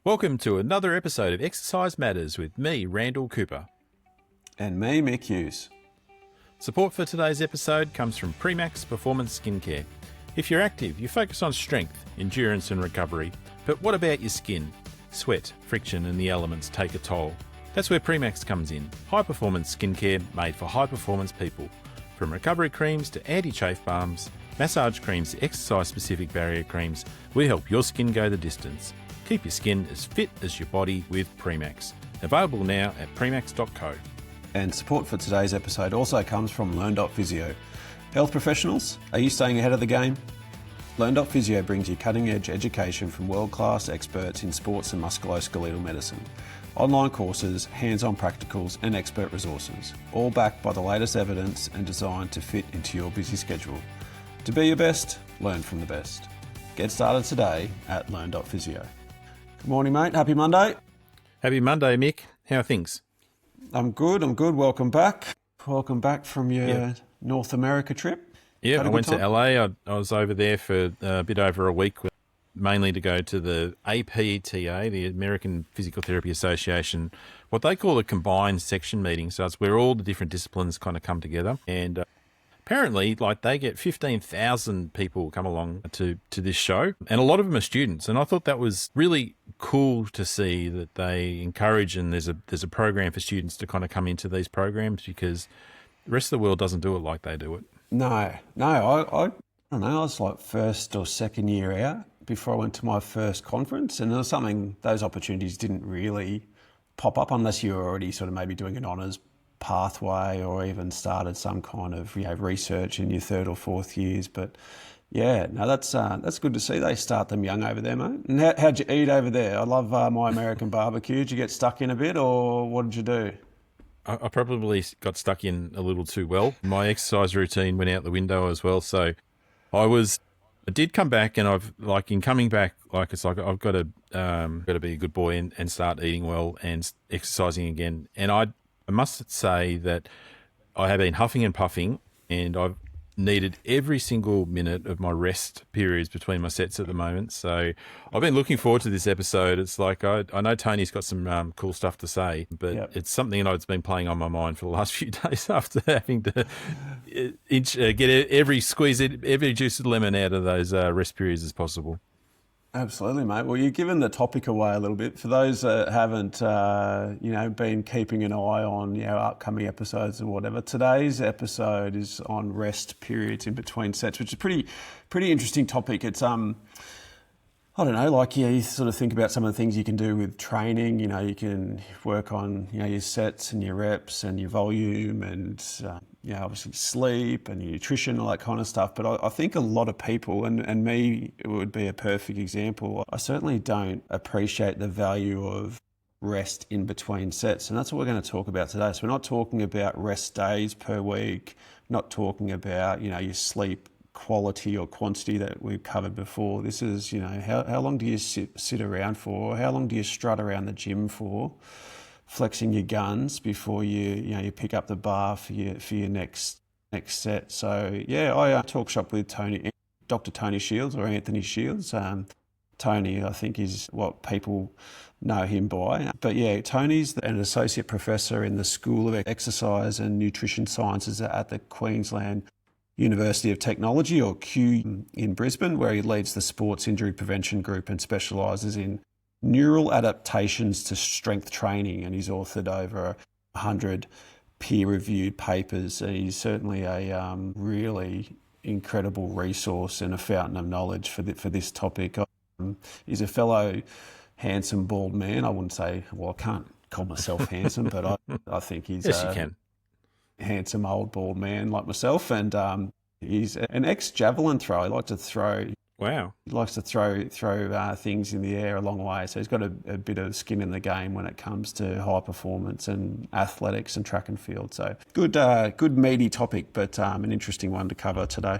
Welcome to another episode of Exercise Matters with me, Randall Cooper. And me, Mick Hughes. Support for today's episode comes from Premax Performance Skincare. If you're active, you focus on strength, endurance and recovery. But what about your skin? Sweat, friction and the elements take a toll. That's where Premax comes in. High-performance skincare made for high-performance people. From recovery creams to anti-chafe balms, massage creams to exercise-specific barrier creams, we help your skin go the distance. Keep your skin as fit as your body with Premax. Available now at premax.co. And support for today's episode also comes from Learn.Physio. Health professionals, are you staying ahead of the game? Learn.Physio brings you cutting-edge education from world-class experts in sports and musculoskeletal medicine. Online courses, hands-on practicals and expert resources, all backed by the latest evidence and designed to fit into your busy schedule. To be your best, learn from the best. Get started today at Learn.Physio. Good morning, mate. Happy Monday. Happy Monday, Mick. How are things? I'm good. Welcome back. Welcome back from your North America trip. Yeah, I went to LA. I was over there for a bit over a week, mainly to go to the APTA, the American Physical Therapy Association, what they call a combined section meeting. So it's where all the different disciplines kind of come together. And apparently, they get 15,000 people come along to this show, and a lot of them are students. And I thought that was really cool to see that they encourage, and there's a program for students to kind of come into these programs, because the rest of the world doesn't do it like they do it. No, I don't know. I was like first or second year out before I went to my first conference, and there was something, those opportunities didn't really pop up unless you were already sort of maybe doing an honours pathway or even started some kind of research in your third or fourth years. But yeah, no, that's good to see they start them young over there, mate. And how'd you eat over there? I love my American barbecue. Did you get stuck in a bit, or what did you do? I probably got stuck in a little too well. My exercise routine went out the window as well. So I did come back, and I've coming back, it's like I've got to be a good boy and start eating well and exercising again. And I must say that I have been huffing and puffing, and I've needed every single minute of my rest periods between my sets at the moment. So I've been looking forward to this episode. It's like I know Tony's got some cool stuff to say, but It's something that's been playing on my mind for the last few days after having to get squeeze every juice of the lemon out of those rest periods as possible. Absolutely, mate. Well, you've given the topic away a little bit. For those that haven't, been keeping an eye on, upcoming episodes or whatever, today's episode is on rest periods in between sets, which is pretty interesting topic. It's, I don't know, you sort of think about some of the things you can do with training. You can work on, your sets and your reps and your volume and, obviously sleep and nutrition, all that kind of stuff. But I think a lot of people, and me, it would be a perfect example. I certainly don't appreciate the value of rest in between sets. And that's what we're going to talk about today. So we're not talking about rest days per week, not talking about, your sleep quality or quantity that we've covered before. This is, how long do you sit around for? How long do you strut around the gym for, flexing your guns before you pick up the bar for your next set? So I talk shop with Dr. Tony Shields, or Anthony Shields. Tony, I think, is what people know him by. But Tony's an associate professor in the School of Exercise and Nutrition Sciences at the Queensland University of Technology, or Q, in Brisbane, where he leads the Sports Injury Prevention Group and specialises in neural adaptations to strength training. And he's authored over 100 peer-reviewed papers. He's certainly a really incredible resource and a fountain of knowledge for this topic. He's a fellow handsome bald man. I wouldn't say, I can't call myself handsome, but I think he's yes, you can. Handsome old bald man like myself, and he's an ex-javelin thrower. He likes to throw. Wow. He likes to throw things in the air a long way. So he's got a bit of skin in the game when it comes to high performance and athletics and track and field. So good meaty topic, but an interesting one to cover today.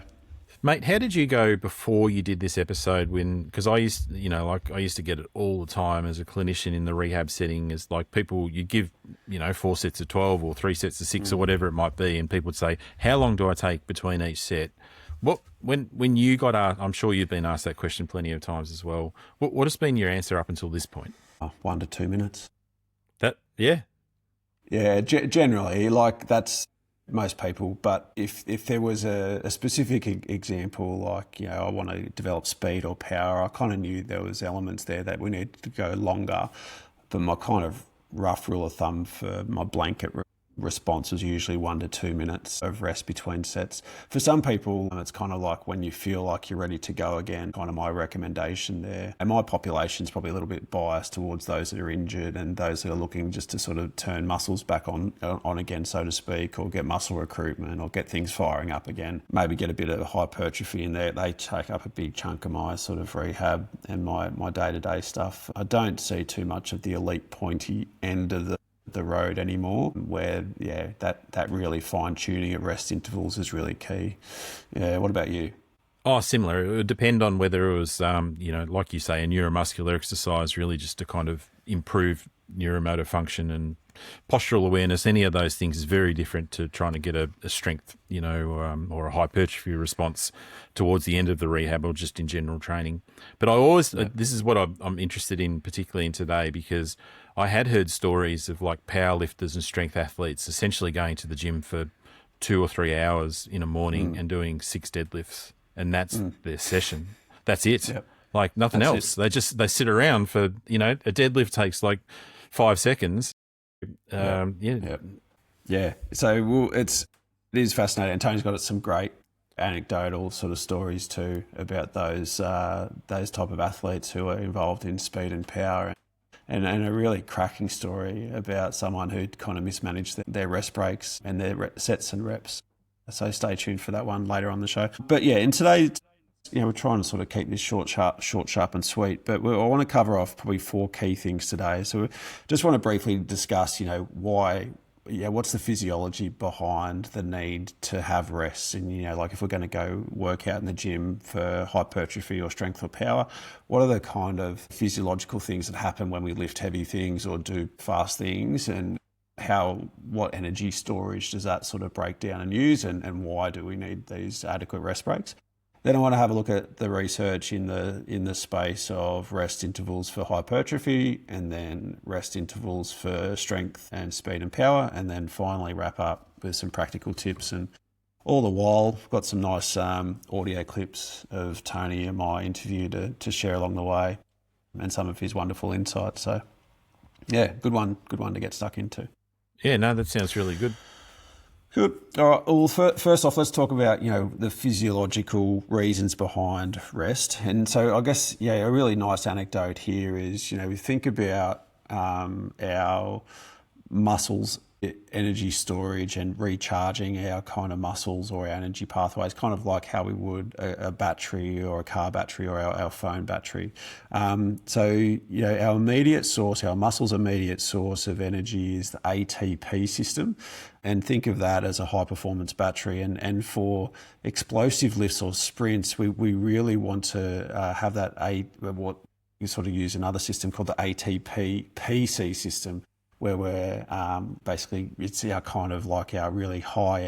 Mate, how did you go before you did this episode? Because I used to get it all the time as a clinician in the rehab setting. Is like people, you give 4 sets of 12 or 3 sets of 6 or whatever it might be, and people would say, "How long do I take between each set?" When you got asked, I'm sure you've been asked that question plenty of times as well. What has been your answer up until this point? 1 to 2 minutes. Yeah. Yeah, generally, like that's most people. But if there was a specific example, like, I want to develop speed or power, I kind of knew there was elements there that we needed to go longer. But my kind of rough rule of thumb for my blanket response is usually 1 to 2 minutes of rest between sets. For some people, it's kind of like when you feel like you're ready to go again, kind of my recommendation there. And my population's probably a little bit biased towards those that are injured and those that are looking just to sort of turn muscles back on again, so to speak, or get muscle recruitment or get things firing up again. Maybe get a bit of hypertrophy in there. They take up a big chunk of my sort of rehab and my day-to-day stuff. I don't see too much of the elite pointy end of the road anymore, where that really fine tuning at rest intervals is really key. Yeah, what about you? Oh, similar. It would depend on whether it was, like you say, a neuromuscular exercise, really just to kind of improve neuromotor function and postural awareness. Any of those things is very different to trying to get a strength, or a hypertrophy response towards the end of the rehab or just in general training. But I always, this is what I'm interested in, particularly in today, because I had heard stories of like powerlifters and strength athletes essentially going to the gym for 2 or 3 hours in a morning and doing 6 deadlifts, and that's their session. That's it. Yep. Like nothing else. They sit around for, a deadlift takes like 5 seconds. Yeah. So it is fascinating. And Tony's got some great anecdotal sort of stories too about those type of athletes who are involved in speed and power, and a really cracking story about someone who'd kind of mismanaged their rest breaks and their sets and reps. So stay tuned for that one later on the show. But yeah, in today's, we're trying to sort of keep this short, sharp and sweet, but I want to cover off probably 4 key things today. So we just want to briefly discuss, what's the physiology behind the need to have rest? And, like if we're going to go work out in the gym for hypertrophy or strength or power, what are the kind of physiological things that happen when we lift heavy things or do fast things? And what energy storage does that sort of break down and use? And why do we need these adequate rest breaks? Then I want to have a look at the research in the space of rest intervals for hypertrophy, and then rest intervals for strength and speed and power, and then finally wrap up with some practical tips. And all the while, I've got some nice audio clips of Tony and my interview to share along the way, and some of his wonderful insights. So, yeah, good one to get stuck into. Yeah, no, that sounds really good. Good. All right. Well, first off, let's talk about, the physiological reasons behind rest. And so I guess, a really nice anecdote here is, we think about our muscles' energy storage and recharging our kind of muscles or our energy pathways, kind of like how we would a battery or a car battery or our phone battery. Our immediate source, our muscles' immediate source of energy is the ATP system. And think of that as a high-performance battery. And for explosive lifts or sprints, we really want to have that what you sort of use another system called the ATP PC system, where we're basically, it's our kind of like our really high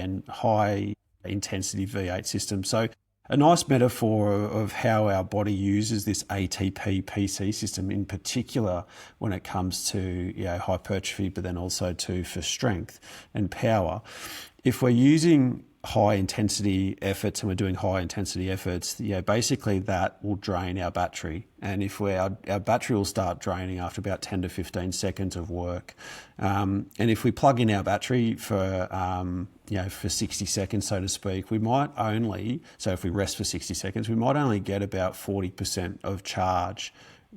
intensity V8 system. So a nice metaphor of how our body uses this ATP PC system, in particular when it comes to hypertrophy, but then also for strength and power. If we're using high intensity efforts and we're doing high intensity efforts, basically that will drain our battery. And if our battery will start draining after about 10 to 15 seconds of work. And if we plug in our battery for 60 seconds, so to speak, we might only, so if we rest for 60 seconds, we might only get about 40% of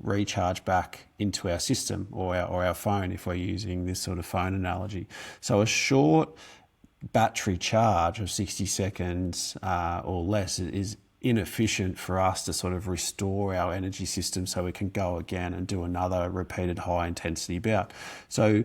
recharge back into our system or our phone, if we're using this sort of phone analogy. So a short battery charge of 60 seconds or less is inefficient for us to sort of restore our energy system so we can go again and do another repeated high intensity bout. So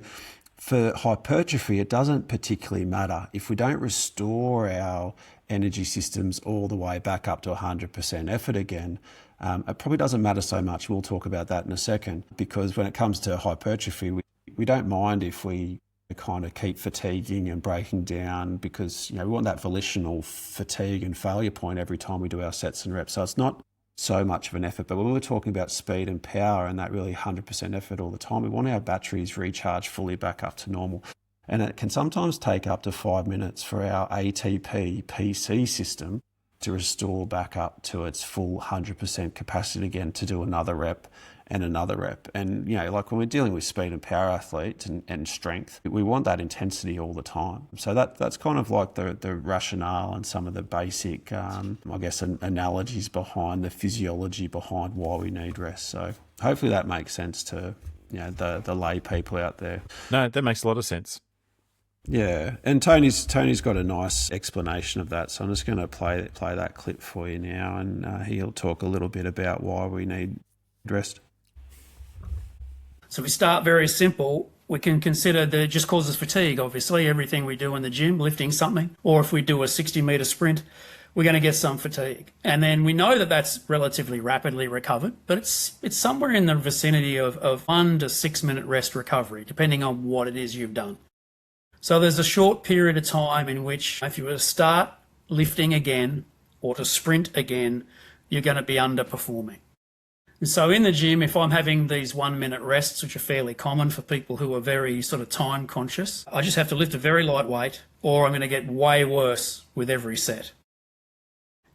for hypertrophy, it doesn't particularly matter. If we don't restore our energy systems all the way back up to 100% effort again, it probably doesn't matter so much. We'll talk about that in a second, because when it comes to hypertrophy, we don't mind if we kind of keep fatiguing and breaking down, because we want that volitional fatigue and failure point every time we do our sets and reps. So it's not so much of an effort. But when we're talking about speed and power and that really 100% effort all the time, we want our batteries recharged fully back up to normal. And it can sometimes take up to 5 minutes for our ATP PC system to restore back up to its full 100% capacity again to do another rep and another rep. And, like when we're dealing with speed and power athletes and strength, we want that intensity all the time. So that's kind of like the rationale and some of the basic, analogies behind the physiology behind why we need rest. So hopefully that makes sense to, the lay people out there. No, that makes a lot of sense. Yeah, and Tony's got a nice explanation of that, so I'm just going to play that clip for you now, and he'll talk a little bit about why we need rest. So we start very simple. We can consider that it just causes fatigue, obviously, everything we do in the gym, lifting something, or if we do a 60-metre sprint, we're going to get some fatigue. And then we know that that's relatively rapidly recovered, but it's somewhere in the vicinity of 1 to 6 minute rest recovery, depending on what it is you've done. So there's a short period of time in which if you were to start lifting again or to sprint again, you're going to be underperforming. And so in the gym, if I'm having these 1 minute rests, which are fairly common for people who are very sort of time conscious, I just have to lift a very light weight or I'm going to get way worse with every set.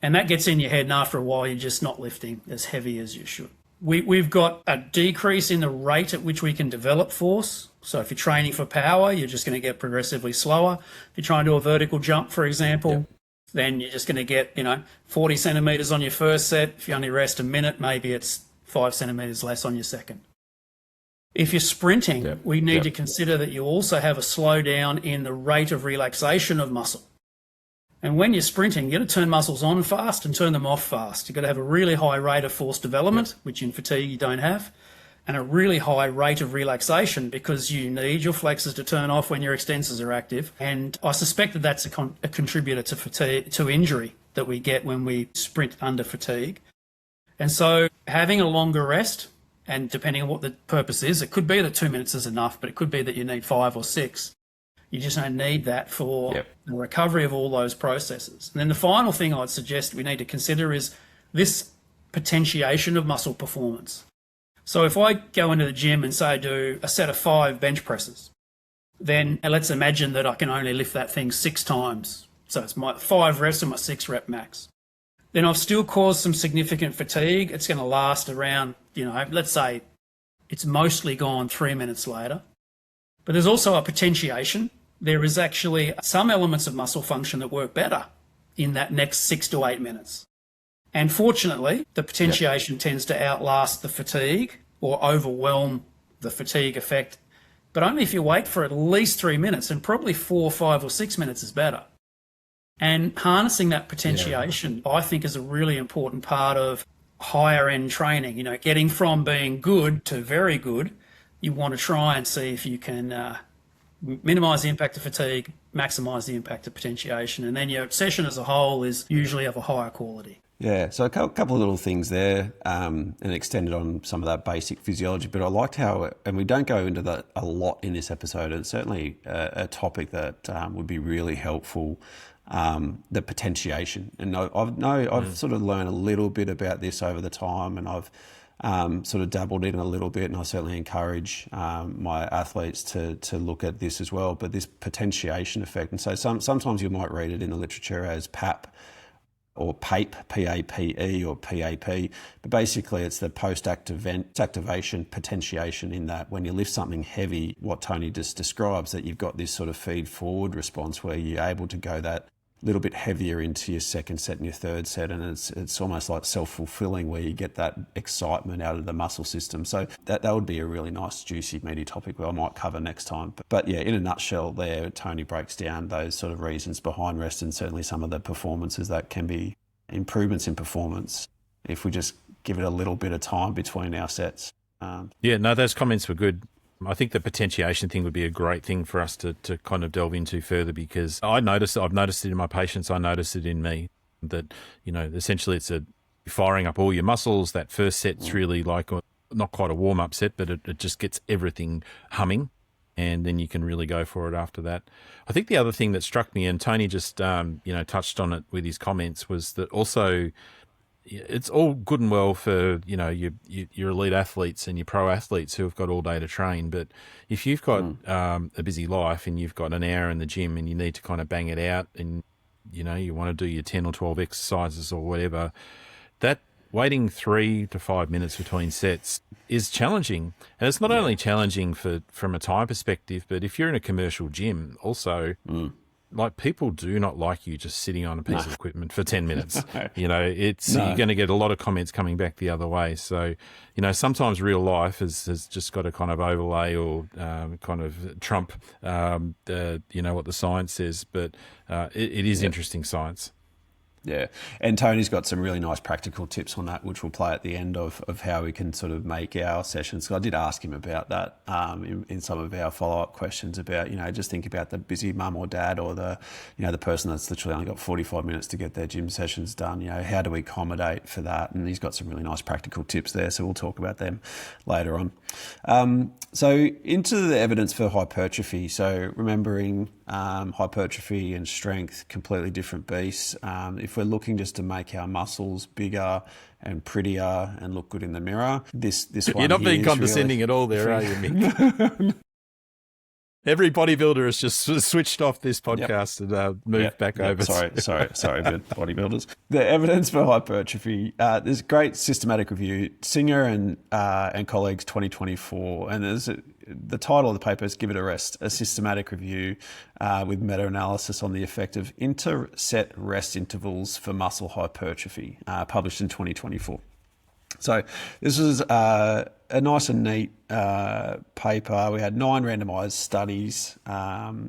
And that gets in your head, and after a while, you're just not lifting as heavy as you should. We've got a decrease in the rate at which we can develop force. So if you're training for power, you're just going to get progressively slower. If you're trying to do a vertical jump, for example, then you're just going to get, 40 centimetres on your first set. If you only rest a minute, maybe it's 5 centimetres less on your second. If you're sprinting, we need to consider that you also have a slowdown in the rate of relaxation of muscle. And when you're sprinting, you've got to turn muscles on fast and turn them off fast. You've got to have a really high rate of force development, which in fatigue you don't have, and a really high rate of relaxation because you need your flexors to turn off when your extensors are active. And I suspect that that's a contributor to fatigue, to injury that we get when we sprint under fatigue. And so having a longer rest, and depending on what the purpose is, it could be that 2 minutes is enough, but it could be that you need 5 or 6. You just don't need that for the recovery of all those processes. And then the final thing I'd suggest we need to consider is this potentiation of muscle performance. So if I go into the gym and say do a set of 5 bench presses, then let's imagine that I can only lift that thing 6 times. So it's my 5 reps and my 6 rep max. Then I've still caused some significant fatigue. It's going to last around, let's say it's mostly gone 3 minutes later. But there's also a potentiation. There is actually some elements of muscle function that work better in that next 6 to 8 minutes. And fortunately, the potentiation tends to outlast the fatigue or overwhelm the fatigue effect, but only if you wait for at least 3 minutes, and probably 4, 5 or 6 minutes is better. And harnessing that potentiation, I think, is a really important part of higher end training. Getting from being good to very good, you want to try and see if you can minimise the impact of fatigue, maximise the impact of potentiation, and then your session as a whole is usually of a higher quality. Yeah, so a couple of little things there, and extended on some of that basic physiology, but I liked how, and we don't go into that a lot in this episode, it's certainly a topic that would be really helpful, the potentiation. And I've sort of learned a little bit about this over the time, and I've sort of dabbled in a little bit, and I certainly encourage my athletes to look at this as well. But this potentiation effect, and so sometimes you might read it in the literature as PAP or PAPE, P-A-P-E or P-A-P, but basically it's the post-activation potentiation, in that when you lift something heavy, what Tony just describes, that you've got this sort of feed-forward response where you're able to go that little bit heavier into your second set and your third set, and it's almost like self-fulfilling, where you get that excitement out of the muscle system. So that would be a really nice, juicy, meaty topic where I might cover next time. But yeah, in a nutshell there, Tony breaks down those sort of reasons behind rest, and certainly some of the performances that can be improvements in performance if we just give it a little bit of time between our sets. Those comments were good. I think the potentiation thing would be a great thing for us to kind of delve into further, because I've noticed it in my patients, I noticed it in me, that, essentially it's firing up all your muscles. That first set's really like not quite a warm-up set, but it just gets everything humming, and then you can really go for it after that. I think the other thing that struck me, and Tony just touched on it with his comments, was that also it's all good and well for, your elite athletes and your pro athletes who have got all day to train. But if you've got a busy life and you've got an hour in the gym and you need to kind of bang it out, and you want to do your 10 or 12 exercises or whatever, that waiting 3 to 5 minutes between sets is challenging. And it's not only challenging from a time perspective, but if you're in a commercial gym also, like, people do not like you just sitting on a piece of equipment for 10 minutes. You're going to get a lot of comments coming back the other way. So, sometimes real life has just got to kind of overlay or kind of trump, what the science says. But it is interesting science. Yeah, and Tony's got some really nice practical tips on that, which we'll play at the end of how we can sort of make our sessions. So I did ask him about that in some of our follow-up questions about, just think about the busy mum or dad or the person that's literally only got 45 minutes to get their gym sessions done. How do we accommodate for that? And he's got some really nice practical tips there, so we'll talk about them later on. So into the evidence for hypertrophy. So remembering hypertrophy and strength, completely different beasts. If we're looking just to make our muscles bigger and prettier and look good in the mirror, this one You're not here being condescending really... at all there, are you, Mick? Every bodybuilder has just switched off this podcast and moved back over. Sorry, bodybuilders. The evidence for hypertrophy. There's a great systematic review, Singer and colleagues 2024, and the title of the paper is "Give It a Rest: A Systematic Review with Meta-Analysis on the Effect of Inter-Set Rest Intervals for Muscle Hypertrophy," published in 2024. So this was a nice and neat paper. We had 9 randomised studies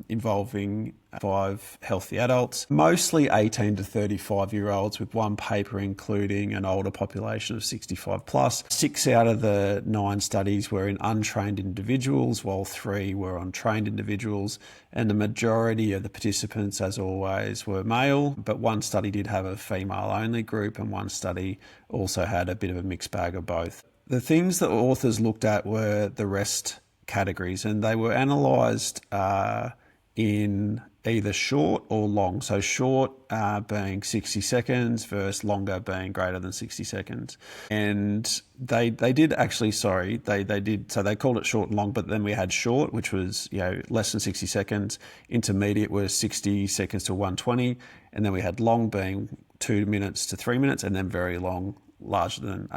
involving 5 healthy adults, mostly 18 to 35-year-olds, with one paper including an older population of 65 plus. 6 out of the 9 studies were in untrained individuals, while 3 were on trained individuals, and the majority of the participants, as always, were male, but one study did have a female-only group, and one study also had a bit of a mixed bag of both. The things that authors looked at were the rest categories, and they were analysed in either short or long. So short being 60 seconds versus longer being greater than 60 seconds. And they did actually, they did, so they called it short and long, but then we had short, which was, less than 60 seconds. Intermediate was 60 seconds to 120. And then we had long being 2 minutes to 3 minutes, and then very long, larger than,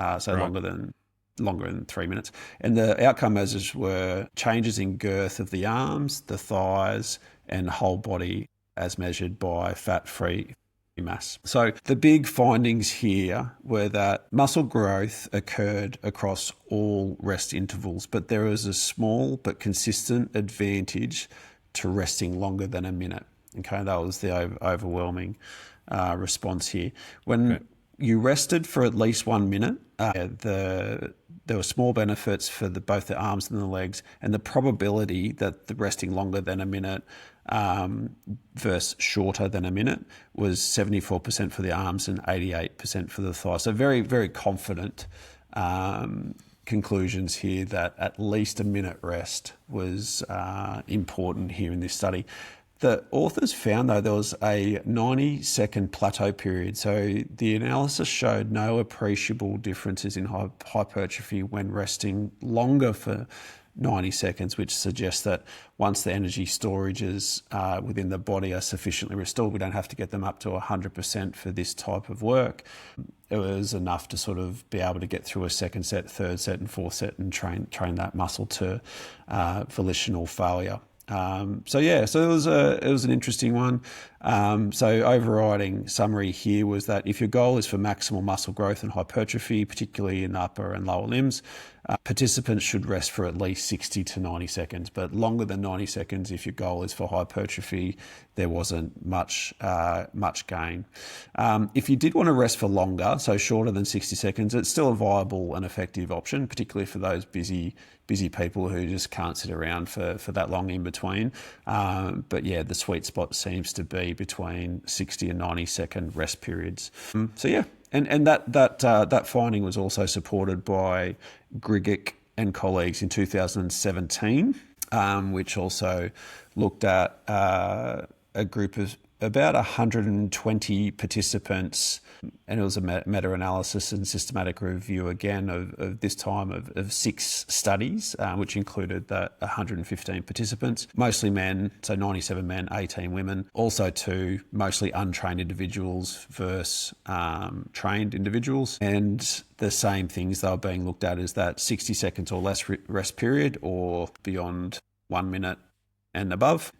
longer than 3 minutes. And the outcome measures were changes in girth of the arms, the thighs, and whole body as measured by fat-free mass. So the big findings here were that muscle growth occurred across all rest intervals, but there was a small but consistent advantage to resting longer than a minute. Okay, that was the overwhelming response here. When you rested for at least 1 minute, there were small benefits for both the arms and the legs, and the probability that the resting longer than a minute versus shorter than a minute was 74% for the arms and 88% for the thighs. So very, very confident conclusions here that at least a minute rest was important here in this study. The authors found, though, there was a 90-second plateau period. So the analysis showed no appreciable differences in hypertrophy when resting longer for 90 seconds, which suggests that once the energy storages within the body are sufficiently restored, we don't have to get them up to 100% for this type of work. It was enough to sort of be able to get through a second set, third set, and fourth set and train that muscle to volitional failure. So it was an interesting one. So overriding summary here was that if your goal is for maximal muscle growth and hypertrophy, particularly in the upper and lower limbs, participants should rest for at least 60 to 90 seconds, but longer than 90 seconds if your goal is for hypertrophy. There wasn't much gain. If you did want to rest for longer, so shorter than 60 seconds, it's still a viable and effective option, particularly for those busy people who just can't sit around for that long in between. But yeah, the sweet spot seems to be between 60 and 90 second rest periods. And that finding was also supported by Grigic and colleagues in 2017, which also looked at a group of about 120 participants, and it was a meta-analysis and systematic review again of this time of 6 studies, which included the 115 participants, mostly men, so 97 men, 18 women, also 2 mostly untrained individuals versus trained individuals, and the same things they were being looked at is that 60 seconds or less rest period or beyond 1 minute and above.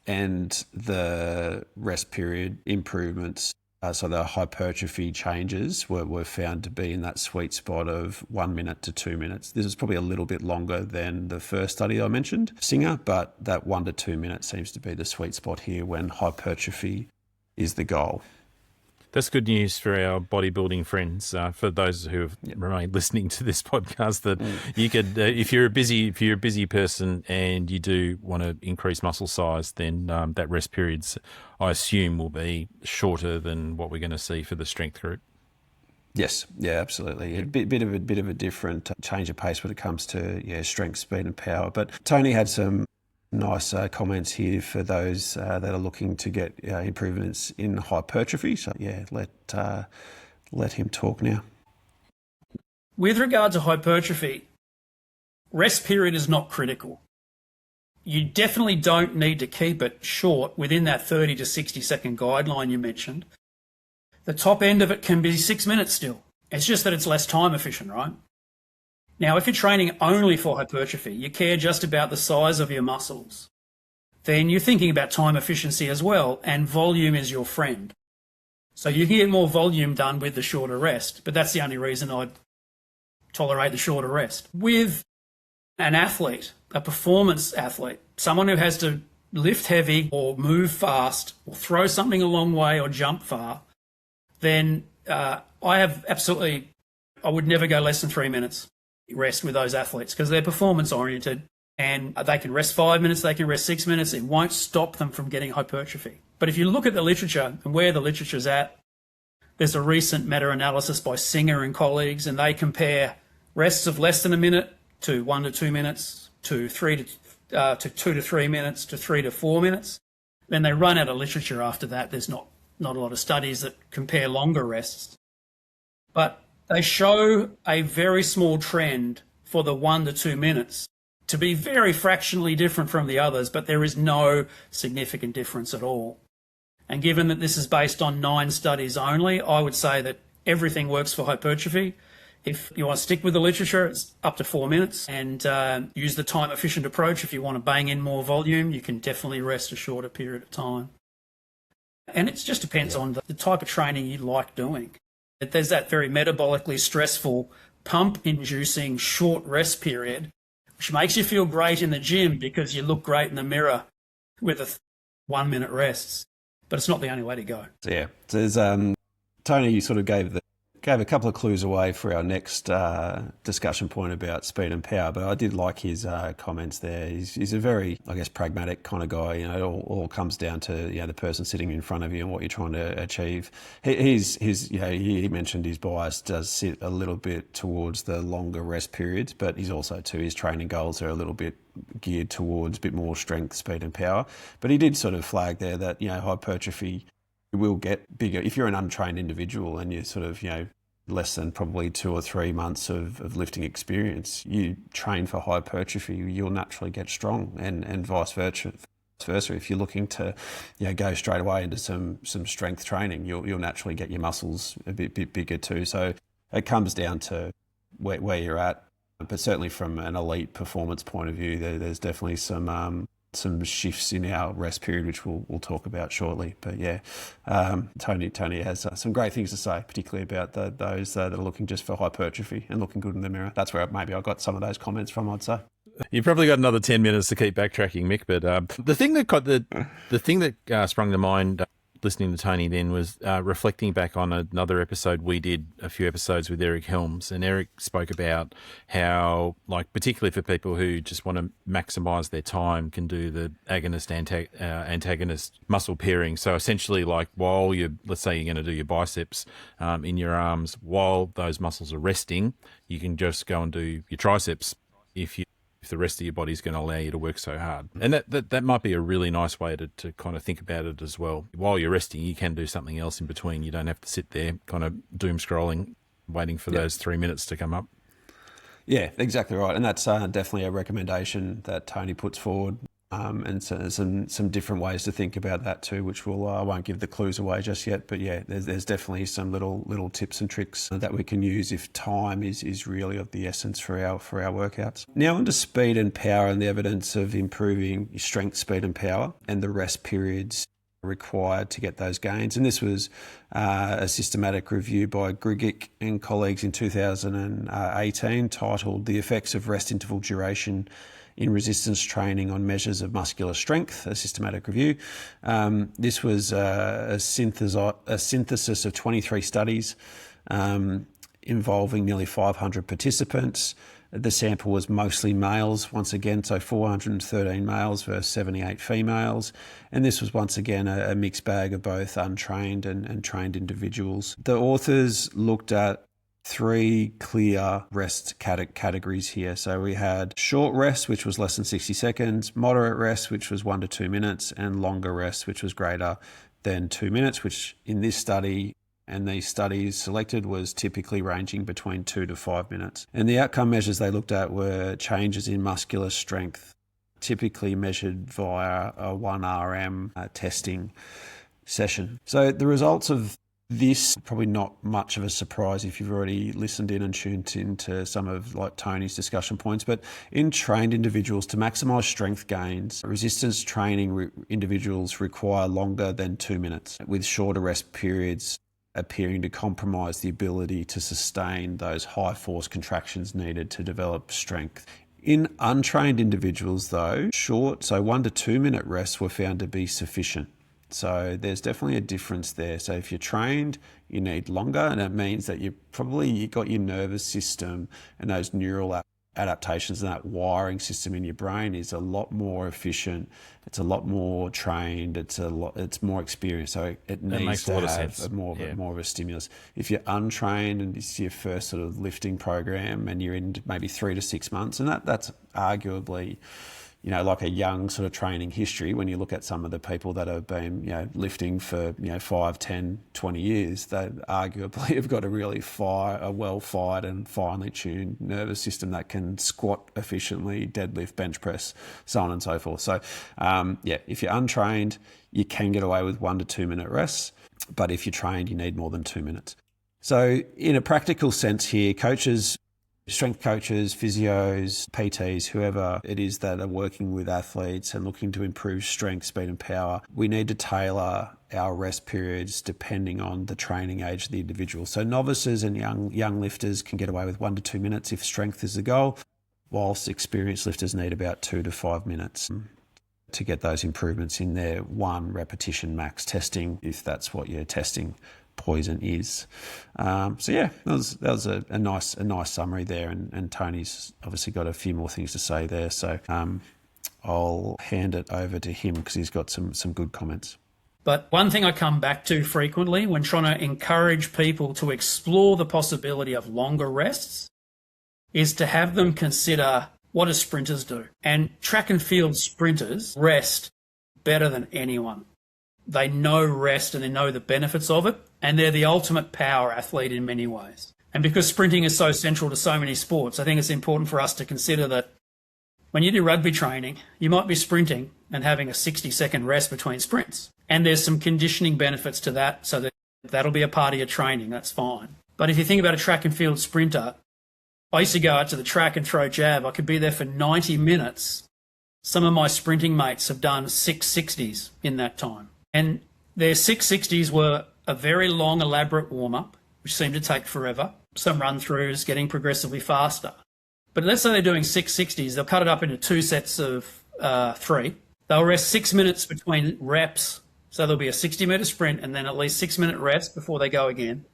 And the rest period improvements, so the hypertrophy changes were found to be in that sweet spot of 1 minute to 2 minutes. This is probably a little bit longer than the first study I mentioned, Singer, but that 1 to 2 minutes seems to be the sweet spot here when hypertrophy is the goal. That's good news for our bodybuilding friends. For those who have remained listening to this podcast, that you could, if you're a busy person and you do want to increase muscle size, then that rest periods, I assume, will be shorter than what we're going to see for the strength group. Yes, yeah, absolutely. A bit of a different change of pace when it comes to strength, speed, and power. But Tony had some nice comments here for those that are looking to get improvements in hypertrophy. So let him talk now. With regard to hypertrophy, rest period is not critical. You definitely don't need to keep it short within that 30 to 60 second guideline you mentioned. The top end of it can be 6 minutes still. It's just that it's less time efficient, right? Now, if you're training only for hypertrophy, you care just about the size of your muscles, then you're thinking about time efficiency as well, and volume is your friend. So you can get more volume done with the shorter rest, but that's the only reason I'd tolerate the shorter rest. With an athlete, a performance athlete, someone who has to lift heavy or move fast or throw something a long way or jump far, then I would never go less than 3 minutes rest with those athletes because they're performance oriented and they can rest 5 minutes, they can rest 6 minutes. It won't stop them from getting hypertrophy. But if you look at the literature and where the literature's at, there's a recent meta-analysis by Singer and colleagues, and they compare rests of less than a minute to 1 to 2 minutes to 2 to 3 minutes to 3 to 4 minutes. Then they run out of literature after that. There's not a lot of studies that compare longer rests. But they show a very small trend for the 1 to 2 minutes to be very fractionally different from the others, but there is no significant difference at all. And given that this is based on 9 studies only, I would say that everything works for hypertrophy. If you want to stick with the literature, it's up to 4 minutes, and use the time-efficient approach. If you want to bang in more volume, you can definitely rest a shorter period of time. And it just depends on the type of training you like doing. There's that very metabolically stressful, pump-inducing short rest period, which makes you feel great in the gym because you look great in the mirror with a 1 minute rests. But it's not the only way to go. Yeah, there's Tony, you sort of gave a couple of clues away for our next discussion point about speed and power, but I did like his comments there. He's a very, I guess, pragmatic kind of guy. You know, it all comes down to the person sitting in front of you and what you're trying to achieve. He mentioned his bias does sit a little bit towards the longer rest periods, but he's also his training goals are a little bit geared towards a bit more strength, speed, and power. But he did sort of flag there that hypertrophy will get bigger if you're an untrained individual and you're sort of less than probably 2 or 3 months of lifting experience. You train for hypertrophy, you'll naturally get strong, and vice versa. If you're looking to go straight away into some strength training, you'll naturally get your muscles a bit bigger too. So it comes down to where you're at. But certainly from an elite performance point of view, there's definitely some shifts in our rest period, which we'll talk about shortly. But Tony has some great things to say, particularly about those that are looking just for hypertrophy and looking good in the mirror. That's where maybe I got some of those comments from, I'd say. You've probably got another 10 minutes to keep backtracking, Mick. But the thing that sprung to mind listening to Tony then was reflecting back on another episode we did a few episodes with Eric Helms, and Eric spoke about how, like, particularly for people who just want to maximize their time, can do the agonist antagonist muscle pairing. So essentially, like, while let's say you're going to do your biceps in your arms, while those muscles are resting, you can just go and do your triceps. If you if the rest of your body's going to allow you to work so hard. And that might be a really nice way to kind of think about it as well. While you're resting, you can do something else in between. You don't have to sit there kind of doom scrolling, waiting for those 3 minutes to come up. Yeah, exactly right. And that's definitely a recommendation that Tony puts forward. And so some different ways to think about that too, which I won't give the clues away just yet. But yeah, there's definitely some little tips and tricks that we can use if time is really of the essence for our workouts. Now onto speed and power and the evidence of improving strength, speed and power and the rest periods required to get those gains. And this was a systematic review by Grigic and colleagues in 2018 titled "The Effects of Rest Interval Duration in Resistance Training on Measures of Muscular Strength," a systematic review. This was a synthesis of 23 studies involving nearly 500 participants. The sample was mostly males, once again, so 413 males versus 78 females. And this was once again a mixed bag of both untrained and trained individuals. The authors looked at three clear rest categories here. So we had short rest, which was less than 60 seconds, moderate rest, which was 1 to 2 minutes, and longer rest, which was greater than 2 minutes, which in this study and these studies selected was typically ranging between 2 to 5 minutes. And the outcome measures they looked at were changes in muscular strength, typically measured via a 1RM testing session. So the results of this, probably not much of a surprise if you've already listened in and tuned into some of like Tony's discussion points, but in trained individuals, to maximize strength gains, resistance training individuals require longer than 2 minutes, with shorter rest periods appearing to compromise the ability to sustain those high force contractions needed to develop strength. In untrained individuals though, short, so 1 to 2 minute rests were found to be sufficient. So there's definitely a difference there. So if you're trained, you need longer, and it means that you got your nervous system and those neural adaptations and that wiring system in your brain is a lot more efficient. It's a lot more trained. It's more experienced. So it needs to have more of a stimulus. If you're untrained and it's your first sort of lifting program and you're in maybe 3 to 6 months, and that's arguably, like a young sort of training history. When you look at some of the people that have been, lifting for, 5, 10, 20 years, they arguably have got a really well-fired and finely tuned nervous system that can squat efficiently, deadlift, bench press, so on and so forth. So, if you're untrained, you can get away with 1 to 2 minute rests, but if you're trained, you need more than 2 minutes. So in a practical sense here, strength coaches, physios, PTs, whoever it is that are working with athletes and looking to improve strength, speed and power, we need to tailor our rest periods depending on the training age of the individual. So novices and young lifters can get away with 1 to 2 minutes if strength is the goal, whilst experienced lifters need about 2 to 5 minutes to get those improvements in their 1 repetition max testing, if that's what you're testing poison is. That was a nice summary there, and Tony's obviously got a few more things to say there. So I'll hand it over to him because he's got some good comments. But one thing I come back to frequently when trying to encourage people to explore the possibility of longer rests is to have them consider, what do sprinters do? And track and field sprinters rest better than anyone. They know rest and they know the benefits of it, and they're the ultimate power athlete in many ways. And because sprinting is so central to so many sports, I think it's important for us to consider that when you do rugby training, you might be sprinting and having a 60-second rest between sprints. And there's some conditioning benefits to that, so that'll be a part of your training, that's fine. But if you think about a track and field sprinter, I used to go out to the track and throw jab. I could be there for 90 minutes. Some of my sprinting mates have done 660s in that time. And their 660s were a very long, elaborate warm-up, which seemed to take forever. Some run-throughs, getting progressively faster. But let's say they're doing 660s. They'll cut it up into 2 sets of 3. They'll rest 6 minutes between reps. So there'll be a 60-metre sprint and then at least 6-minute rest before they go again.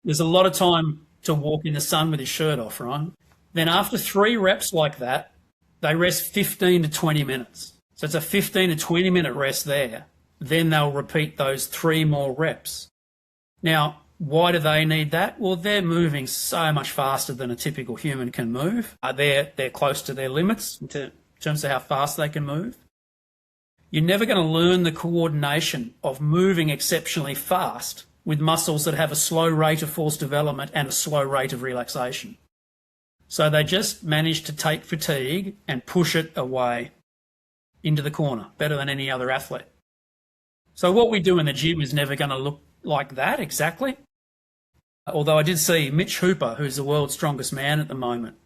There's a lot of time to walk in the sun with his shirt off, right? Then after 3 reps like that, they rest 15 to 20 minutes. So it's a 15 to 20-minute rest there. Then they'll repeat those 3 more reps. Now, Why do they need that? Well, they're moving so much faster than a typical human can move. They're close to their limits in terms of how fast they can move. You're never going to learn the coordination of moving exceptionally fast with muscles that have a slow rate of force development and a slow rate of relaxation. So they just manage to take fatigue and push it away into the corner better than any other athlete. So what we do in the gym is never going to look like that exactly. Although I did see Mitch Hooper, who's the world's strongest man at the moment,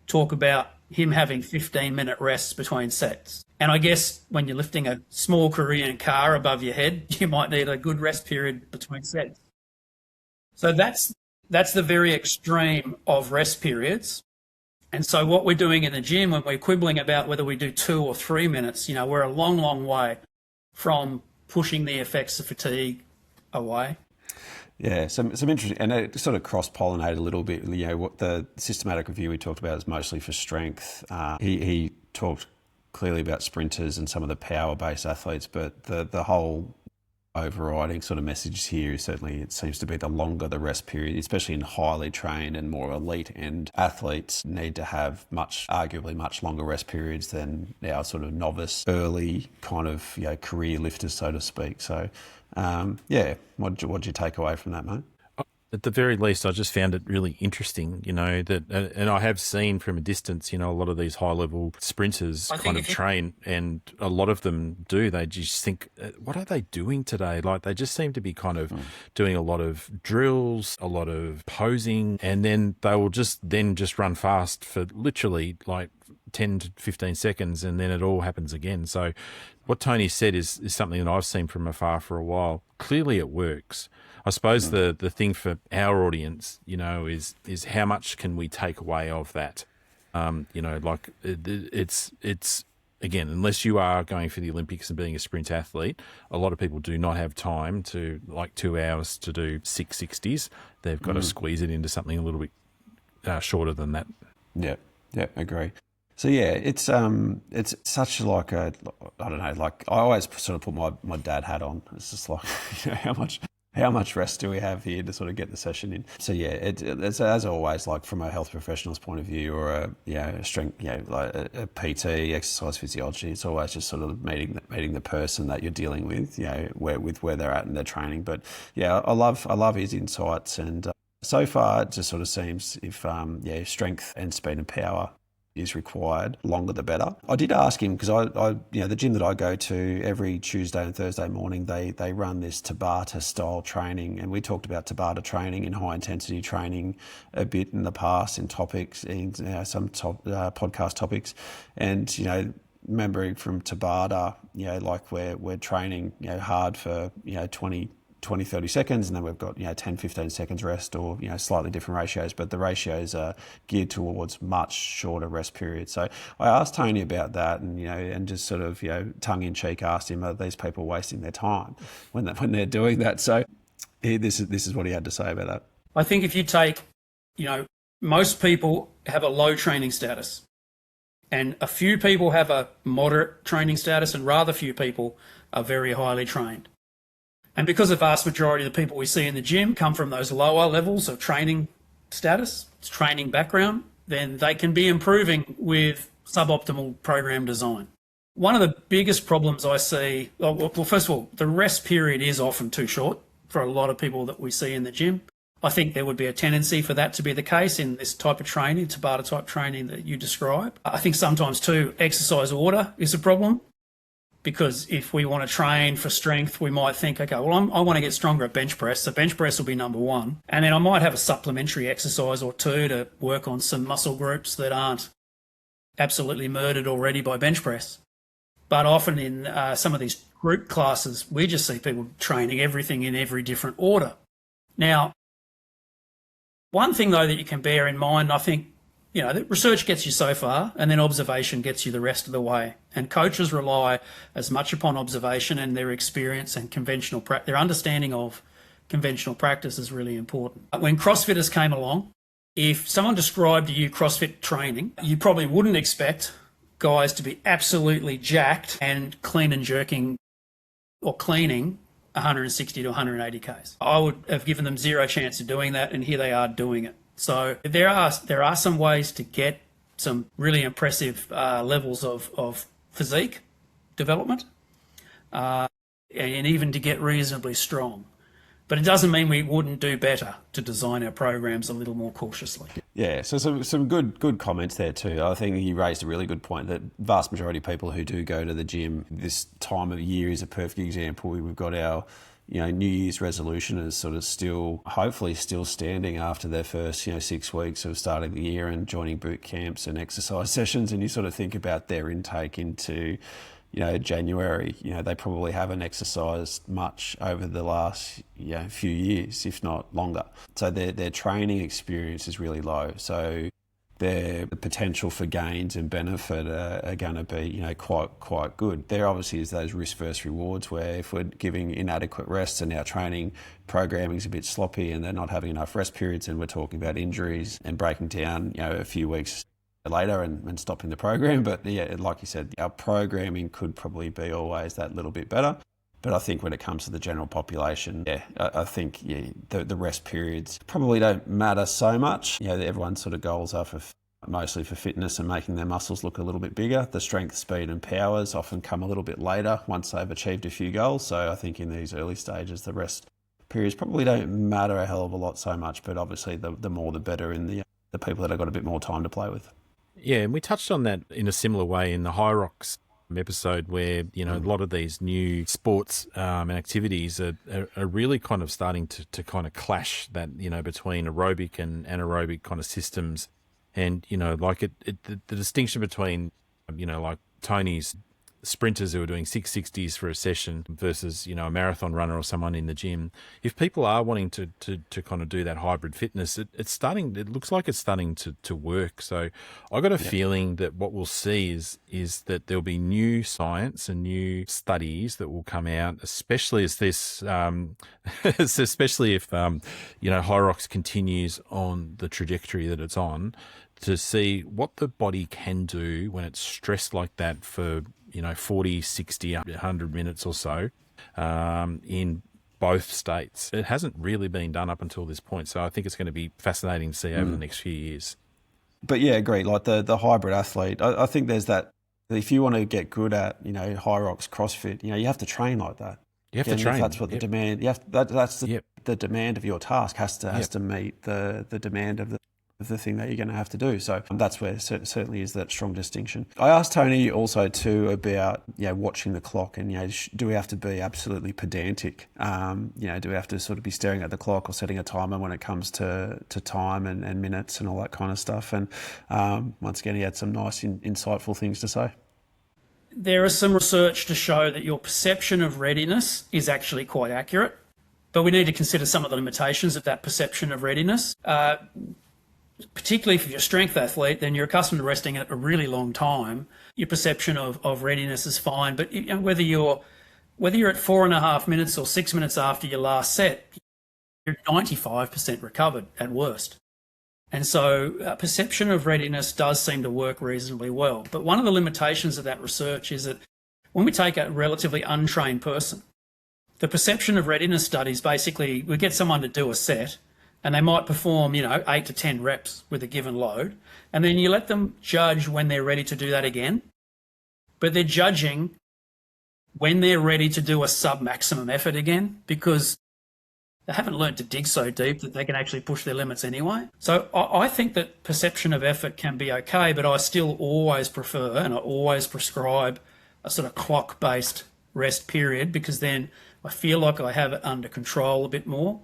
talk about him having 15-minute rests between sets. And I guess when you're lifting a small Korean car above your head, you might need a good rest period between sets. So that's the very extreme of rest periods. And so what we're doing in the gym when we're quibbling about whether we do 2 or 3 minutes, we're a long, long way from pushing the effects of fatigue away. Yeah, some interesting, and it sort of cross-pollinate a little bit. What the systematic review we talked about is mostly for strength. He talked clearly about sprinters and some of the power-based athletes, but the whole overriding sort of message here is certainly it seems to be the longer the rest period, especially in highly trained and more elite end athletes, need to have arguably much longer rest periods than our sort of novice, early kind of career lifters, so to speak. So. What'd you take away from that, mate? At the very least, I just found it really interesting, that, and I have seen from a distance, a lot of these high-level sprinters kind of train, and a lot of them do. They just think, what are they doing today? Like, they just seem to be kind of doing a lot of drills, a lot of posing, and then they will just run fast for literally like 10 to 15 seconds, and then it all happens again. So what Tony said is something that I've seen from afar for a while. Clearly it works. I suppose the thing for our audience, is how much can we take away of that? It's again, unless you are going for the Olympics and being a sprint athlete, a lot of people do not have time to 2 hours to do 660s. They've got to squeeze it into something a little bit shorter than that. Yeah, agree. So yeah, it's such like I don't know, like I always sort of put my dad hat on. It's just like how much rest do we have here to sort of get the session in? So yeah, it's as always, like from a health professional's point of view or a strength, like a PT, exercise physiology, it's always just sort of meeting the person that you're dealing with, where they're at in their training. But yeah, I love his insights, and so far it just sort of seems if strength and speed and power is required, longer the better. I did ask him because I the gym that I go to every Tuesday and Thursday morning, they run this Tabata style training, and we talked about Tabata training and high intensity training a bit in the past in topics, in some podcast topics, and remembering from Tabata, like we're training hard for 20, 30 seconds, and then we've got 10, 15 seconds rest, or slightly different ratios, but the ratios are geared towards much shorter rest periods. So I asked Tony about that, and just sort of tongue in cheek asked him, are these people wasting their time when they're doing that? So this is what he had to say about that. I think if you take most people have a low training status, and a few people have a moderate training status, and rather few people are very highly trained. And because the vast majority of the people we see in the gym come from those lower levels of training status, training background, then they can be improving with suboptimal program design. One of the biggest problems I see, well, first of all, the rest period is often too short for a lot of people that we see in the gym. I think there would be a tendency for that to be the case in this type of training, Tabata type training that you describe. I think sometimes too, exercise order is a problem. Because if we want to train for strength, we might think, okay, well, I want to get stronger at bench press, so bench press will be number one. And then I might have a supplementary exercise or two to work on some muscle groups that aren't absolutely murdered already by bench press. But often in some of these group classes, we just see people training everything in every different order. Now, one thing, though, that you can bear in mind, I think, that research gets you so far, and then observation gets you the rest of the way. And coaches rely as much upon observation and their experience and their understanding of conventional practice is really important. When CrossFitters came along, if someone described to you CrossFit training, you probably wouldn't expect guys to be absolutely jacked and clean and jerking or cleaning 160 to 180 Ks. I would have given them zero chance of doing that, and here they are doing it. So there are some ways to get some really impressive levels of physique development, and even to get reasonably strong. But it doesn't mean we wouldn't do better to design our programs a little more cautiously. Yeah, so some good comments there too. I think you raised a really good point that vast majority of people who do go to the gym this time of year is a perfect example. We've got our New Year's resolution is sort of hopefully still standing after their first 6 weeks of starting the year and joining boot camps and exercise sessions, and you sort of think about their intake into January. They probably haven't exercised much over the last few years, if not longer. So their training experience is really low. So their potential for gains and benefit are going to be quite good. There obviously is those risk versus rewards where if we're giving inadequate rests and our training programming is a bit sloppy and they're not having enough rest periods, and we're talking about injuries and breaking down a few weeks later and stopping the program. But yeah, like you said, our programming could probably be always that little bit better. But I think when it comes to the general population, I think the rest periods probably don't matter so much. Everyone's sort of goals are mostly for fitness and making their muscles look a little bit bigger. The strength, speed and powers often come a little bit later once they've achieved a few goals. So I think in these early stages, the rest periods probably don't matter a hell of a lot so much. But obviously the more the better in the people that have got a bit more time to play with. Yeah, and we touched on that in a similar way in the Hyrox episode where, a lot of these new sports and activities are really kind of starting to kind of clash that, between aerobic and anaerobic kind of systems. And, the distinction between, like Tony's sprinters who are doing 660s for a session versus, a marathon runner or someone in the gym. If people are wanting to kind of do that hybrid fitness, it looks like it's starting to work. So I got a feeling that what we'll see is that there'll be new science and new studies that will come out, especially as this, especially if, Hyrox continues on the trajectory that it's on, to see what the body can do when it's stressed like that for 40, 60, 100 minutes or so in both states. It hasn't really been done up until this point, so I think it's going to be fascinating to see over the next few years. But yeah, agree. Like the hybrid athlete, I think there's that. If you want to get good at Hyrox CrossFit, you have to train like that. You have to train. That's what the demand. That's the demand of your task has to meet the demand of the thing that you're going to have to do. So that's where certainly is that strong distinction. I asked Tony also too about watching the clock and do we have to be absolutely pedantic? Do we have to sort of be staring at the clock or setting a timer when it comes to time and minutes and all that kind of stuff? And once again, he had some nice insightful things to say. There is some research to show that your perception of readiness is actually quite accurate, but we need to consider some of the limitations of that perception of readiness. Particularly if you're a strength athlete, then you're accustomed to resting at a really long time. Your perception of readiness is fine, but whether you're at 4.5 minutes or 6 minutes after your last set, you're 95% recovered at worst. And so perception of readiness does seem to work reasonably well. But one of the limitations of that research is that when we take a relatively untrained person, the perception of readiness studies basically, we get someone to do a set, and they might perform, 8 to 10 reps with a given load. And then you let them judge when they're ready to do that again. But they're judging when they're ready to do a sub-maximum effort again, because they haven't learned to dig so deep that they can actually push their limits anyway. So I think that perception of effort can be okay, but I still always prefer and I always prescribe a sort of clock-based rest period, because then I feel like I have it under control a bit more.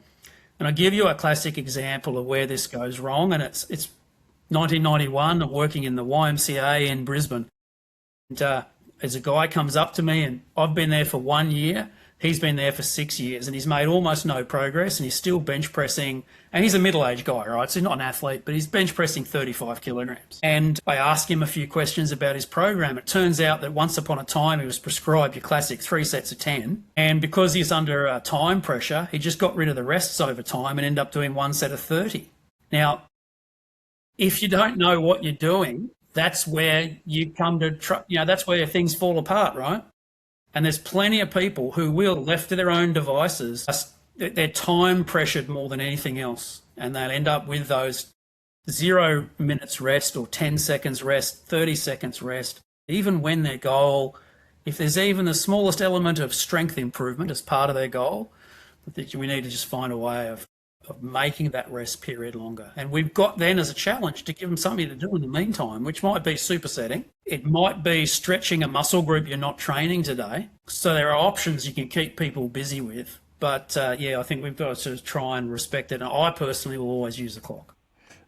And I'll give you a classic example of where this goes wrong, and it's 1991. I'm working in the YMCA in Brisbane. And as a guy comes up to me, and I've been there for 1 year, he's been there for 6 years, and he's made almost no progress, and he's still bench pressing, and he's a middle-aged guy, right? So he's not an athlete, but he's bench pressing 35 kilograms. And I asked him a few questions about his program. It turns out that once upon a time he was prescribed your classic 3 sets of 10, and because he's under time pressure, he just got rid of the rests over time and ended up doing 1 set of 30. Now, if you don't know what you're doing, that's where you come to, that's where things fall apart, right? And there's plenty of people who will, left to their own devices, they're time pressured more than anything else. And they'll end up with those 0 minutes rest or 10 seconds rest, 30 seconds rest, even when their goal, if there's even the smallest element of strength improvement as part of their goal, we need to just find a way of making that rest period longer. And we've got then as a challenge to give them something to do in the meantime, which might be supersetting. It might be stretching a muscle group you're not training today. So there are options you can keep people busy with. But I think we've got to try and respect it. And I personally will always use the clock.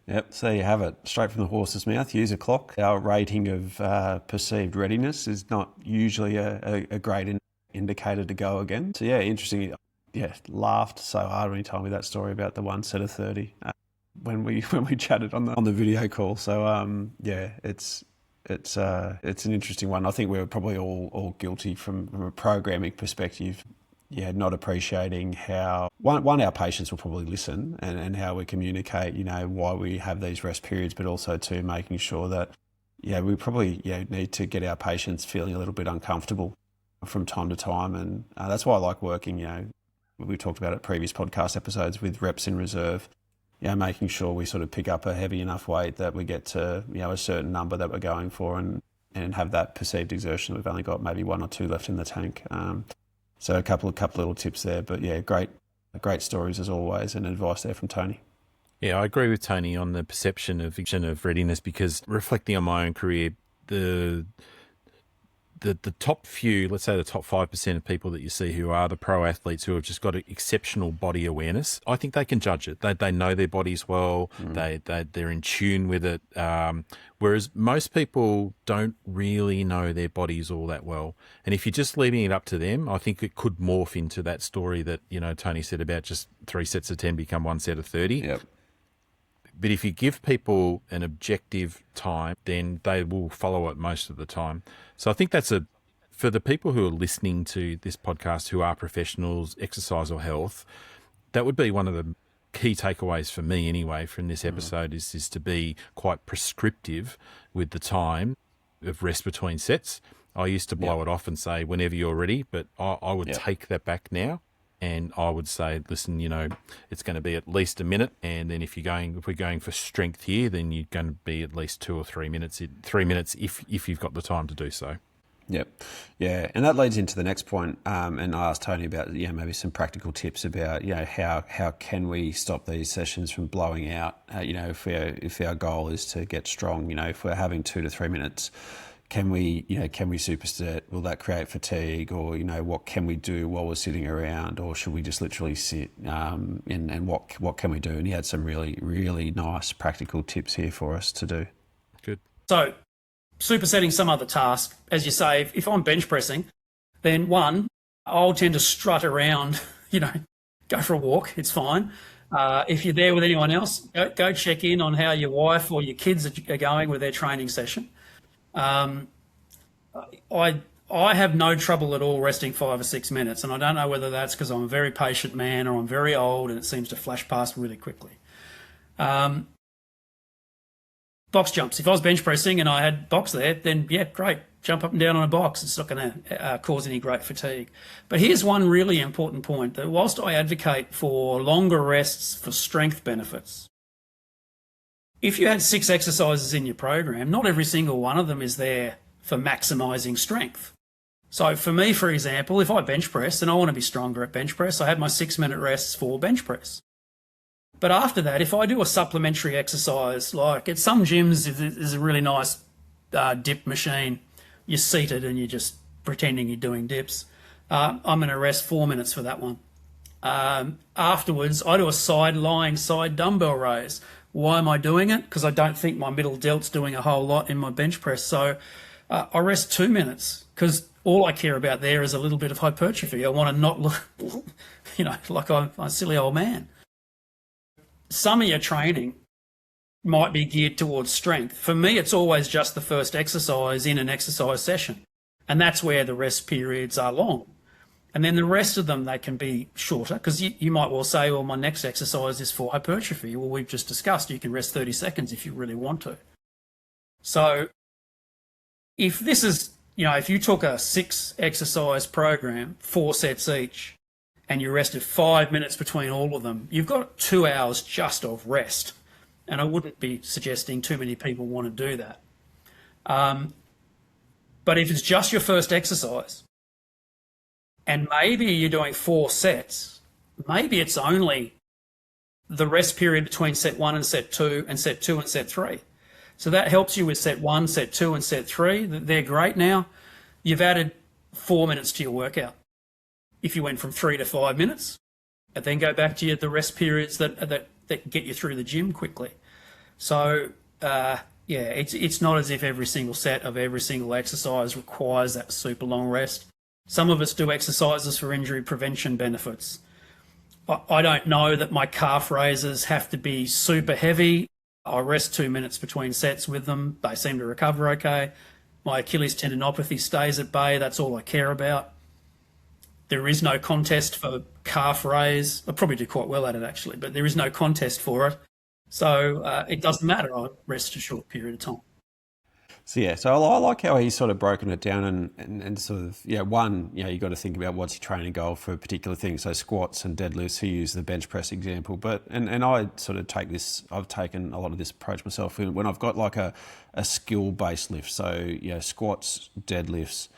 Yep, so you have it, straight from the horse's mouth. Use a clock. Our rating of perceived readiness is not usually a great indicator to go again. So yeah, interesting. Yeah, laughed so hard when he told me that story about the 1 set of 30 when we chatted on the video call. So it's an interesting one. I think we're probably all guilty from a programming perspective. Yeah, not appreciating how one our patients will probably listen and how we communicate, why we have these rest periods, but also to making sure that we probably need to get our patients feeling a little bit uncomfortable from time to time, and that's why I like working. We talked about it previous podcast episodes with reps in reserve. Making sure we sort of pick up a heavy enough weight that we get to a certain number that we're going for, and have that perceived exertion. We've only got maybe 1 or 2 left in the tank. So a couple little tips there, but yeah, great stories as always, and advice there from Tony. Yeah, I agree with Tony on the perception of readiness, because reflecting on my own career, the top few, let's say the top 5% of people that you see who are the pro athletes who have just got exceptional body awareness, I think they can judge it. They know their bodies well. They're in tune with it. Whereas most people don't really know their bodies all that well. And if you're just leaving it up to them, I think it could morph into that story that, Tony said about just 3 sets of 10 become 1 set of 30. Yep. But if you give people an objective time, then they will follow it most of the time. So I think that's for the people who are listening to this podcast who are professionals, exercise or health, that would be one of the key takeaways for me anyway from this episode is to be quite prescriptive with the time of rest between sets. I used to blow it off and say whenever you're ready, but I would take that back now. And I would say, listen, it's going to be at least a minute. And then if we're going for strength here, then you're going to be at least 2 or 3 minutes. 3 minutes if you've got the time to do so. Yep. Yeah. And that leads into the next point. And I asked Tony about, maybe some practical tips about, how can we stop these sessions from blowing out? If our goal is to get strong, if we're having 2 to 3 minutes, can we superset? Will that create fatigue? Or, what can we do while we're sitting around? Or should we just literally sit? And what can we do? And he had some really, really nice practical tips here for us to do. Good. So supersetting some other task, as you say, if I'm bench pressing, then one, I'll tend to strut around, go for a walk. It's fine. If you're there with anyone else, go check in on how your wife or your kids are going with their training session. I have no trouble at all resting 5 or 6 minutes, and I don't know whether that's because I'm a very patient man or I'm very old and it seems to flash past really quickly. Box jumps. If I was bench pressing and I had box there, then yeah, great. Jump up and down on a box. It's not going to cause any great fatigue. But here's one really important point, that whilst I advocate for longer rests for strength benefits, if you had 6 exercises in your program, not every single one of them is there for maximising strength. So for me, for example, if I bench press and I want to be stronger at bench press, I have my 6-minute rests for bench press. But after that, if I do a supplementary exercise, like at some gyms, there's a really nice dip machine. You're seated and you're just pretending you're doing dips. I'm going to rest 4 minutes for that one. Afterwards, I do a lying side dumbbell raise. Why am I doing it? Because I don't think my middle delt's doing a whole lot in my bench press. So I rest 2 minutes because all I care about there is a little bit of hypertrophy. I want to not look, like I'm a silly old man. Some of your training might be geared towards strength. For me, it's always just the first exercise in an exercise session. And that's where the rest periods are long. And then the rest of them, they can be shorter, because you might well say, well, my next exercise is for hypertrophy. Well, we've just discussed you can rest 30 seconds if you really want to. So if this is if you took a 6 exercise program, 4 sets each, and you rested 5 minutes between all of them, you've got 2 hours just of rest. And I wouldn't be suggesting too many people want to do that. But if it's just your first exercise, and maybe you're doing 4 sets, maybe it's only the rest period between set 1 and set 2 and set 2 and set 3. So that helps you with set 1, set 2 and set 3. They're great now. You've added 4 minutes to your workout. If you went from 3 to 5 minutes, and then go back to the rest periods that get you through the gym quickly. So, it's not as if every single set of every single exercise requires that super long rest. Some of us do exercises for injury prevention benefits. I don't know that my calf raises have to be super heavy. I rest 2 minutes between sets with them. They seem to recover okay. My Achilles tendinopathy stays at bay. That's all I care about. There is no contest for calf raise. I probably do quite well at it, actually, but there is no contest for it. So it doesn't matter. I rest a short period of time. So I like how he's sort of broken it down and sort of, one, you got to think about what's your training goal for a particular thing. So squats and deadlifts, he used the bench press example. But, and I sort of I've taken a lot of this approach myself when I've got like a skill-based lift. So, squats, deadlifts,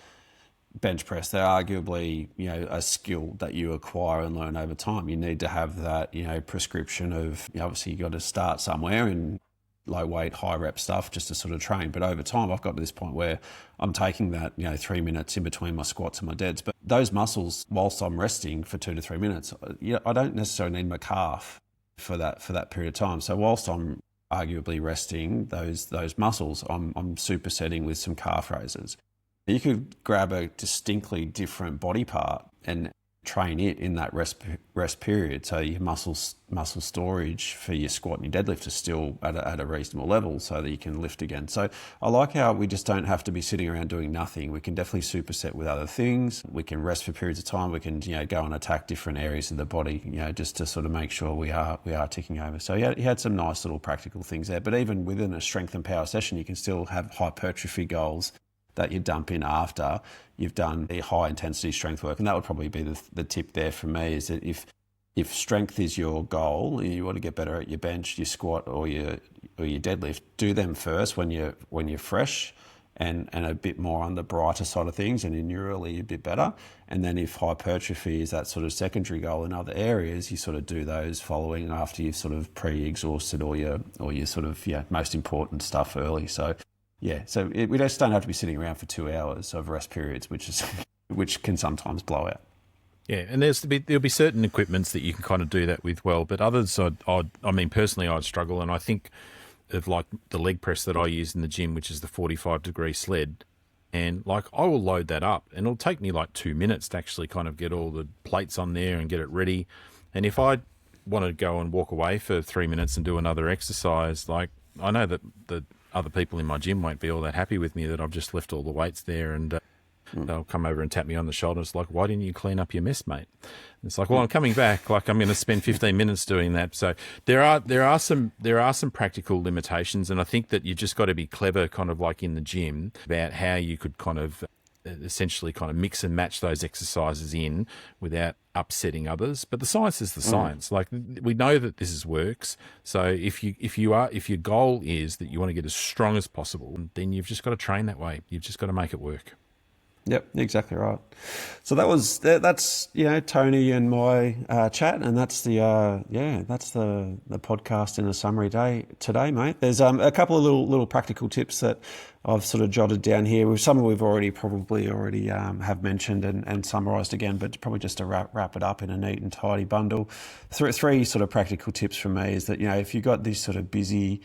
bench press, they're arguably, a skill that you acquire and learn over time. You need to have that, prescription of, obviously you got to start somewhere and low weight, high rep stuff just to sort of train. But over time, I've got to this point where I'm taking that, 3 minutes in between my squats and my deads. But those muscles, whilst I'm resting for 2 to 3 minutes, I don't necessarily need my calf for that period of time. So whilst I'm arguably resting those muscles, I'm supersetting with some calf raises. You could grab a distinctly different body part and train it in that rest period. So your muscle storage for your squat and your deadlift is still at a reasonable level so that you can lift again. So I like how we just don't have to be sitting around doing nothing. We can definitely superset with other things. We can rest for periods of time. We can, go and attack different areas of the body, just to sort of make sure we are ticking over. So he had some nice little practical things there. But even within a strength and power session, you can still have hypertrophy goals that you dump in after you've done the high intensity strength work. And that would probably be the tip there for me, is that if strength is your goal and you want to get better at your bench, your squat or your deadlift, do them first when you're fresh and a bit more on the brighter side of things, and neurally a bit better. And then if hypertrophy is that sort of secondary goal in other areas, you sort of do those following after you've sort of pre-exhausted all your sort of most important stuff early. So we just don't have to be sitting around for 2 hours of rest periods, which can sometimes blow out. Yeah, and there'll be certain equipments that you can kind of do that with well, but others, personally, I'd struggle, and I think of like the leg press that I use in the gym, which is the 45-degree sled, and like I will load that up, and it'll take me like 2 minutes to actually kind of get all the plates on there and get it ready. And if I want to go and walk away for 3 minutes and do another exercise, like I know that the other people in my gym won't be all that happy with me that I've just left all the weights there, and they'll come over and tap me on the shoulder. It's like, why didn't you clean up your mess, mate? And it's like, well, I'm coming back. Like I'm going to spend 15 minutes doing that. So there are some practical limitations, and I think that you've just got to be clever, kind of like in the gym, about how you could kind of essentially kind of mix and match those exercises in without upsetting others. But the science is the science. Like we know that this works. So if your goal is that you want to get as strong as possible, then you've just got to train that way. You've just got to make it work. Yep, exactly right. So that's Tony and my chat, and that's the podcast in a summary day today, mate. There's a couple of little practical tips that I've sort of jotted down here. Some we've probably already have mentioned and summarised again, but probably just to wrap it up in a neat and tidy bundle. Three sort of practical tips from me is that if you've got this sort of busy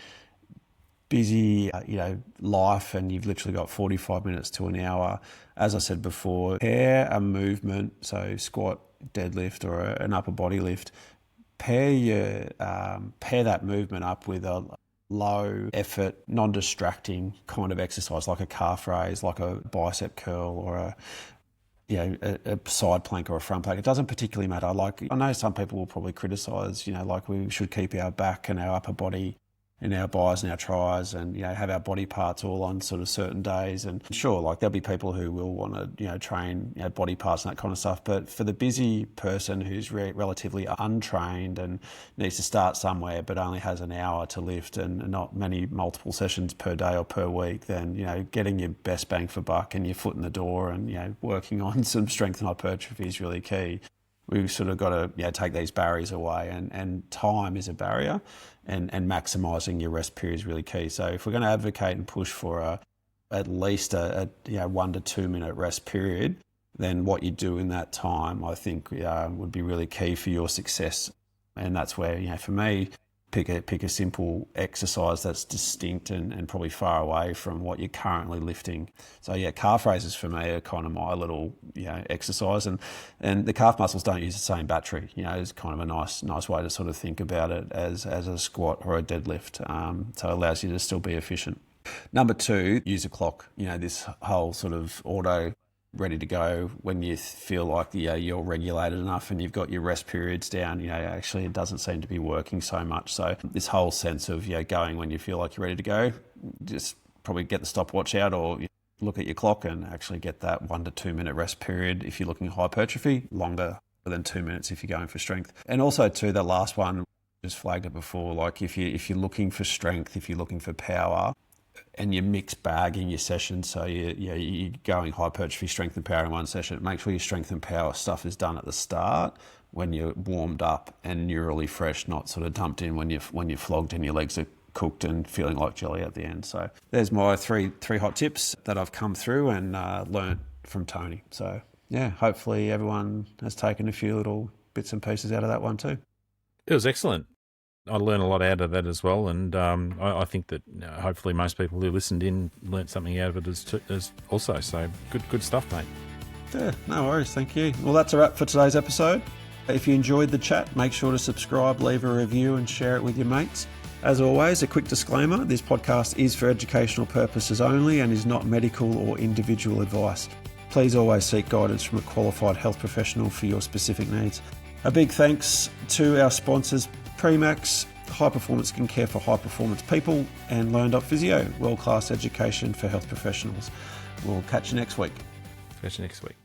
life and you've literally got 45 minutes to an hour, as I said before, pair a movement, so squat, deadlift or an upper body lift, pair that movement up with a low effort, non-distracting kind of exercise, like a calf raise, like a bicep curl or a side plank or a front plank. It doesn't particularly matter. Like I know some people will probably criticise, like we should keep our back and our upper body in our buys and our tries, and have our body parts all on sort of certain days. And sure, like there'll be people who will want to train body parts and that kind of stuff, but for the busy person who's relatively untrained and needs to start somewhere but only has an hour to lift and not many multiple sessions per day or per week, then getting your best bang for buck and your foot in the door and working on some strength and hypertrophy is really key. We've sort of got to take these barriers away, and time is a barrier, and maximising your rest period is really key. So if we're going to advocate and push for at least a 1 to 2 minute rest period, then what you do in that time, I think, would be really key for your success. And that's where, for me, pick a simple exercise that's distinct and probably far away from what you're currently lifting. So calf raises for me are kind of my little exercise, and the calf muscles don't use the same battery. It's kind of a nice way to sort of think about it as a squat or a deadlift. So it allows you to still be efficient. Number 2, use a clock. This whole sort of auto ready to go when you feel like you're regulated enough and you've got your rest periods down. Actually it doesn't seem to be working so much. So this whole sense of going when you feel like you're ready to go, just probably get the stopwatch out or look at your clock and actually get that 1 to 2 minute rest period if you're looking at hypertrophy, longer than 2 minutes if you're going for strength. And also too, the last one, just flagged it before, like if you're looking for strength, if you're looking for power, and you mix bag in your session, so you're going hypertrophy, strength and power in one session, make sure your strength and power stuff is done at the start when you're warmed up and neurally fresh, not sort of dumped in when you're flogged and your legs are cooked and feeling like jelly at the end. So there's my three hot tips that I've come through and learnt from Tony. So hopefully everyone has taken a few little bits and pieces out of that one too. It was excellent. I learned a lot out of that as well, and I think that hopefully most people who listened in learnt something out of it as also. So good stuff, mate. Yeah, no worries, thank you. Well, that's a wrap for today's episode. If you enjoyed the chat, make sure to subscribe, leave a review and share it with your mates. As always, a quick disclaimer, this podcast is for educational purposes only and is not medical or individual advice. Please always seek guidance from a qualified health professional for your specific needs. A big thanks to our sponsors, Premax, high performance skincare for high performance people, and Learn.Physio, world class education for health professionals. We'll catch you next week. Catch you next week.